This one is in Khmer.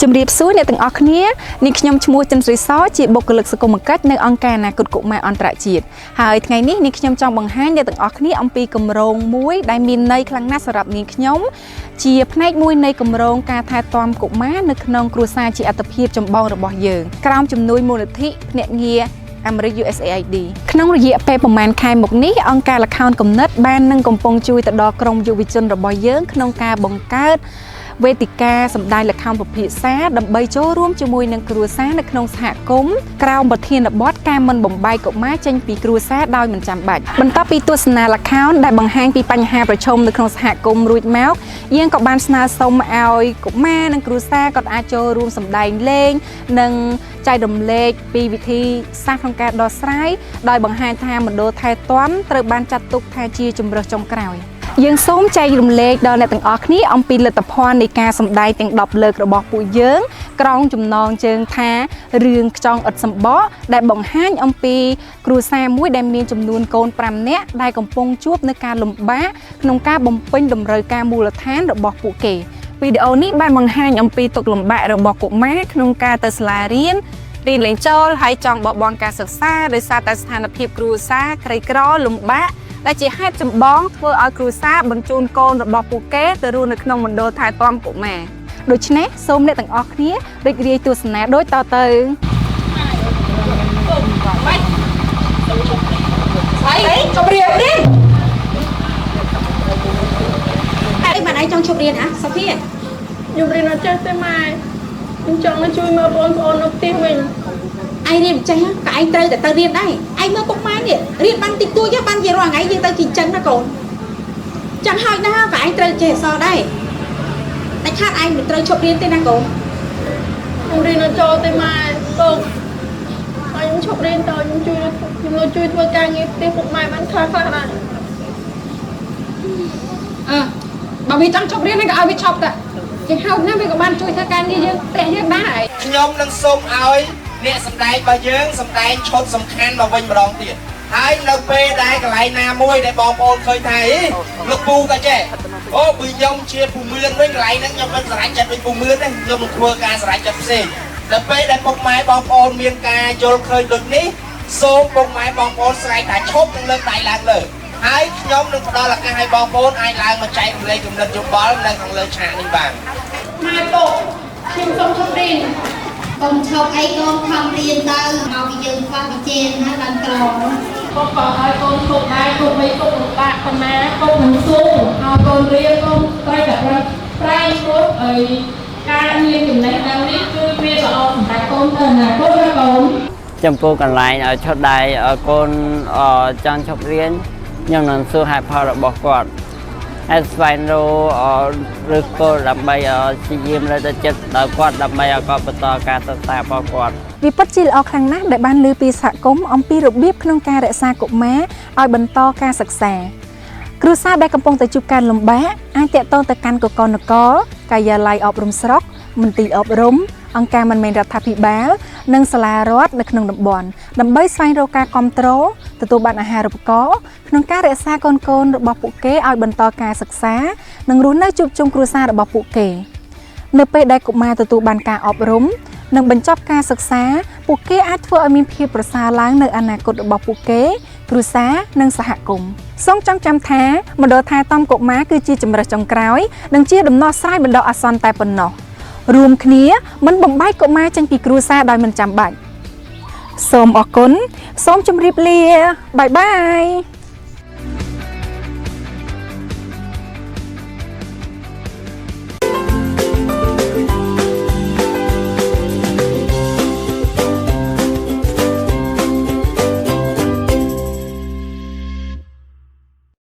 ជំរាបសួរអ្នកទាំងអស់គ្នានេះខ្ញុំឈ្មោះចិនស្រីសជាបុគ្គលិកសង្គមគិច្ចនៅអង្គការអនាគតកុមារអន្តរជាតិហើយថ្ងៃនេះនាងខ្ញុំចង់បង្ហាញអ្នកទាំងអស់គ្នាអំពីគម្រោងមួយដែលមានន័យខ្លាំងណាស់សម្រាប់នាងខ្ញុំជាផ្នែកមួយនៃគម្រោងការថែទាំកុមារនៅក្នុងគ្រួសារជាអត្តភាពចម្បងរបស់យើងក្រោមជំនួយមូលនិធិភ្នាក់ងារអាមេរិក USAID ក្នុងរយៈពេលប្រមាណខែមកនេះអង្គការល្ខោនគំនិតបាននឹងកំពុងជួយទៅដល់ក្រុមយុវជនរបស់យើងក្នុងការបង្កើតវេទិកាសម្ដែងល្ខោនពិភាក្សាដើម្បីចូលរួមជាមួយនឹងគ្រួសារនៅក្នុងសហគមន៍ក្រោមប្រធានបទការមិនបំបែកកុមារចេញពីគ្រួសារដោយមិនចាំបាច់បន្ទាប់ពីទស្សនាល្ខោនដែលបង្ហាញពីបញ្ហាប្រឈមនៅក្នុងសហគមន៍រួចមកយើងក៏បានស្នើសុំឲ្យកុមារនិងគ្រួសារក៏អាចចូលរួមសម្ដែងលេងនិងចែករំលែកពីវិធីសាស្ត្រក្នុងការដោះស្រាយដោយបង្ហាញថាមណ្ឌលថែទាំត្រូវបានចាត់ទុកថាជាជម្រើសចុងក្រោយយើងសូមចែករំលែកដល់អ្នកទាំងអស់គ្នាអំពីលទ្ធផលនៃការសម្ដែងទាំង10លើករបស់ពួកយើងក្រោមចំណងជើងថារឿងខ្ចង់ឥតសម្បកដែលបង្ហាញអំពីគ្រួសារមួយដែលមានចំនួនកូន5នាក់ដែលកំពុងជួបនឹងការលំបាកក្នុងការបំពេញតម្រូវការមូលដ្ឋានរបស់ពួកគេវីដេអូនេះបានបង្ហាញអំពីទុក្ខលំបាករបស់កុមារក្នុងការទៅសាលារៀនលេងចូលហើយចង់បោះបង់ការសិក្សាដោយសារតែស្ថានភាពគ្រួសារក្រីក្រលំបាកដែលជាហេតុចម្បងធ្វើឲ្យគ្រួសារបញ្ជូនកូនរបស់ពួកគេទៅរស់នៅក្នុងមណ្ឌលថែទាំកុមារដូច្នេះសូមអ្នកទាំងអស់គ្នារីករាយទស្សនាដូចតទៅជប់រៀននេះអីបានឯងចង់ជប់រៀនហ៎សូហ្វីខ្ញុំរៀនអត់ចេះទេម៉ែខ្ញុំចង់ទៅជួយមើលបងប្អូននៅផ្ទះវិញឯងរៀនចេះក៏ឯងត្រូវតែទៅរៀនដែរឯងមើលពុកម៉ែនេះរៀនបានតិចតួចបានជារាល់ថ្ងៃយើងទៅជិញ្ចឹមណាកូនចាំហើយណាក៏ឯងត្រូវចេះអក្សរដែរតែខាតឯងមិនត្រូវឈប់រៀនទេណាកូនខ្ញុំរៀនអត់ចូលទេម៉ែពុកហើយខ្ញុំឈប់រៀនតើខ្ញុំជួយធ្វើការងារផ្ទះពុកម៉ែបានខ្លះដែរបើវាចង់ឈប់រៀនហ្នឹងក៏ឲ្យវាឈប់ទៅជាហៅណាវាក៏បានជួយធ្វើការងារយើងផ្ទះយើងដែរខ្ញុំនឹងសូមឲ្យអ្នកសម្ដែងរបស់យើងសម្ដែងឈុតសំខាន់មកវិញម្ដងទៀតហើយនៅពេលដែលកន្លែងណាមួយដែលបងប្អូនឃើញថាលោកពូក៏ចេះអូបើខ្ញុំជាពូមឿនវិញកន្លែងហ្នឹងខ្ញុំមិនស្រេចចិត្តដូចពូមឿនទេខ្ញុំនឹងធ្វើការស្រេចចិត្តផ្សេងដល់ពេលដែលពុកម៉ែបងប្អូនមានការយល់ឃើញដូចនេះសូមពុកម៉ែបងប្អូនស្រែកថាឈប់និងលើកដៃឡើងលើហើយខ្ញុំនឹងផ្ដល់ឱកាសឲ្យបងប្អូនអាចឡើងមកចែករំលែកគំនិតយោបល់នៅខាងលើឆាកនេះបានម៉ែពុកខ្ញុំសូមឈប់រៀនកូនឈប់អីកូនខំរៀនទៅមកពីយើងខ្វះវិជាណាដល់ក្រពុកក៏ឲ្យកូនឈប់ដែរពុកមិនពុកលំបាកប៉ុណ្ណាពុកនឹងស៊ូឲ្យកូនរៀនកូនត្រូវតែប្រែងពុកអីការរៀនចំណេះដឹងនេះគឺវាល្អសម្រាប់កូនទៅអនាគតណាកូនចំពោះកន្លែងឲ្យឈប់ដែរឲ្យកូនចង់ឈប់រៀនខ្ញុំនឹងសួរហេតុផលរបស់គាត់ហើយស្វែងរកឬគោលដើម្បីព្យាយាមលើកទឹកចិត្តដល់គាត់ដើម្បីឲ្យគាត់បន្តការសិក្សារបស់គាត់វាពិតជាល្អខ្លាំងណាស់ដែលបានលើពីសហគមន៍អំពីរបៀបក្នុងការរក្សាកុមារឲ្យបន្តការសិក្សាគ្រួសារដែលកំពុងតែជួបការលំបាកអាចតាក់ទងទៅកាន់កកនគរការិយាល័យអប់រំស្រុកមន្ទីរអប់រំអង្គការមិនមែនរដ្ឋាភិបាលនិងសាលារដ្ឋនៅក្នុងតំបន់ដើម្បីស្វែងរកការគាំទ្រទទួលបានអាហារូបករណ៍ក្នុងការរក្សាកូនរបស់ពួកគេឲ្យបន្តការសិក្សានិងរស់នៅជួបជុំគ្រួសាររបស់ពួកគេនៅពេលដែលកុមារទទួលបានការអប់រំនិងបញ្ចប់ការសិក្សាពួកគេអាចធ្វើឲ្យមានភាពប្រសើរឡើងនៅអនាគតរបស់ពួកគេគ្រួសារនិងសហគមន៍សូមចងចាំថាមណ្ឌលថែទាំកុមារគឺជាជម្រើសចុងក្រោយនិងជាដំណោះស្រាយបណ្ដោះអាសន្នតែប៉ុណ្ណោះរួមគ្នាមិនបំបែកកុមារចេញពីគ្រួសារដោយមិនចាំបាច់សូមអរគុណសូមជម្រាបលាបាយបាយ